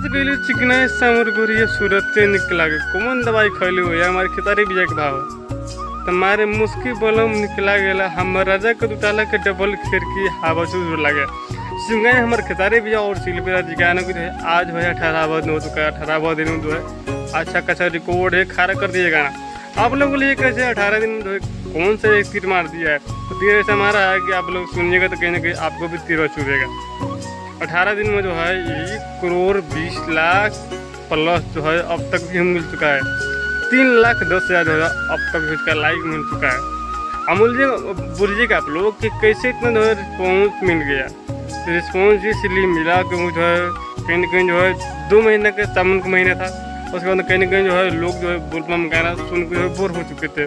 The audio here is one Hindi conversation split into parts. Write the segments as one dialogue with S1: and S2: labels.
S1: गई चिकना सामर गोरिया सूरत से निकला के कौन दवाई खैली हो या हमारे खेतारी बिजा के भाव तुम्हारे मुस्की बलम निकला गया हम राजा के दुताला के डबल खिड़की हवा चूज लगे सिंगाई हमारे खेतारी बिजा और सिलबेरा जिगाने को आज है 18 दिन हो चुका है। 18 दिन जो है अच्छा खासा रिकॉर्ड है खारा कर दिया गाना आप लोगों के लिए कैसे 18 दिन जो है कौन सा एक तीर मार दिया है। तो तीर ऐसा मारा है कि आप लोग सुनिएगा तो कहीं ना कहीं आपको भी तीर चुभेगा। 18 दिन में जो है 1 करोड़ 20 लाख प्लस जो है अब तक भी मिल चुका है। 3,10,000 जो है अब तक इसका लाइक मिल चुका है। अमूल्य बोलिएगा आप लोग कि कैसे इतना जो है रिस्पॉन्स मिल गया। तो रिस्पॉन्स इसलिए मिला कि वो जो है कहीं ना कहीं जो है 2 महीने के सावन का महीना था। उसके बाद कहीं ना कहीं जो है लोग जो है बोलबम गाना सुन के जो है बोर हो चुके थे।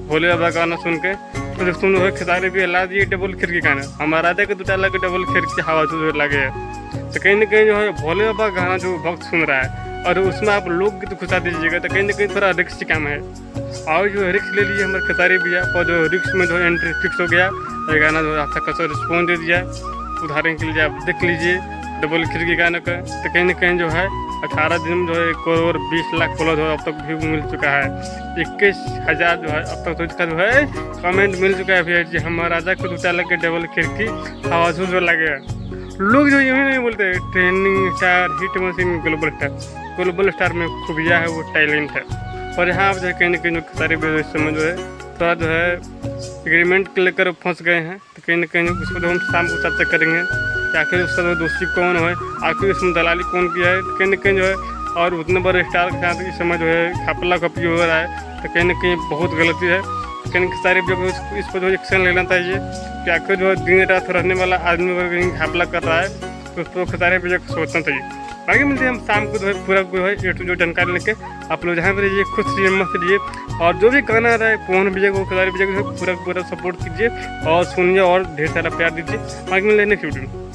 S1: भोले बाबा गाना सुन के तो सुन जो है खेसारी भी ला दिए डबल खिड़की गाना हमारा राजा के दुटाला के डबल खिड़की हवा जो लगे है। तो कहीं ना कहीं जो है भोले बाबा गाना जो भक्त सुन रहा है और उसमें आप लोग तो खुशा दीजिएगा तो कहीं ना कहीं थोड़ा रिक्स काम है। और जो रिक्स ले लीजिए हमारे खेसारी भैया और जो रिक्स में जो एंट्री फिक्स हो गया ये गाना जो अच्छा खासा रिस्पॉन्स दे दिया। उदाहरण के लिए आप देख लीजिए डबल खिड़की गाने का तो कहीं ना कहीं जो है 18 दिन में जो है 1 करोड़ 20 लाख फॉलोअर अब तक व्यू मिल चुका है। 21,000 जो है अब तक तो इसका जो है कमेंट मिल चुका है भैया जी हमारा राजा को दुटाला के डबल खिड़की हवा जो लगे लोग जो यूँ नहीं बोलते trending star hit machine global star में खूबिया है वो टैलेंट है। और यहाँ आप जो है कहीं ना कहीं सारे इस समय जो है थोड़ा जो है एग्रीमेंट लेकर फंस गए हैं। तो कहीं ना कहीं उसको जो हम शाम को चर्चा करेंगे कि आखिर उसका जो दोषी कौन है आखिर उसमें दलाली कौन किया है। तो कहीं ना कहीं जो है और उतने बड़े स्टार के साथ इस समय जो है खपला खपी हो रहा है तो कहीं ना कहीं बहुत गलती है। कहीं सारे जो इस पर जो एक्शन लेना चाहिए कि आखिर जो है दिन रात रहने वाला आदमी अगर घपला कर रहा है तो उसको खसारे पर सोचना चाहिए। बाकी मिलते हैं हम शाम को जो है पूरा जो है A to Z जानकारी लेके आप लोग जहाँ पर रहिए खुश रहिए मस्त रहिए और जो भी गाना रहा है पवन विजय को खसारी विजय को पूरा सपोर्ट कीजिए और सुनिए और ढेर सारा प्यार दीजिए। बाकी मिलते हैं नेक्स्ट वीडियो में।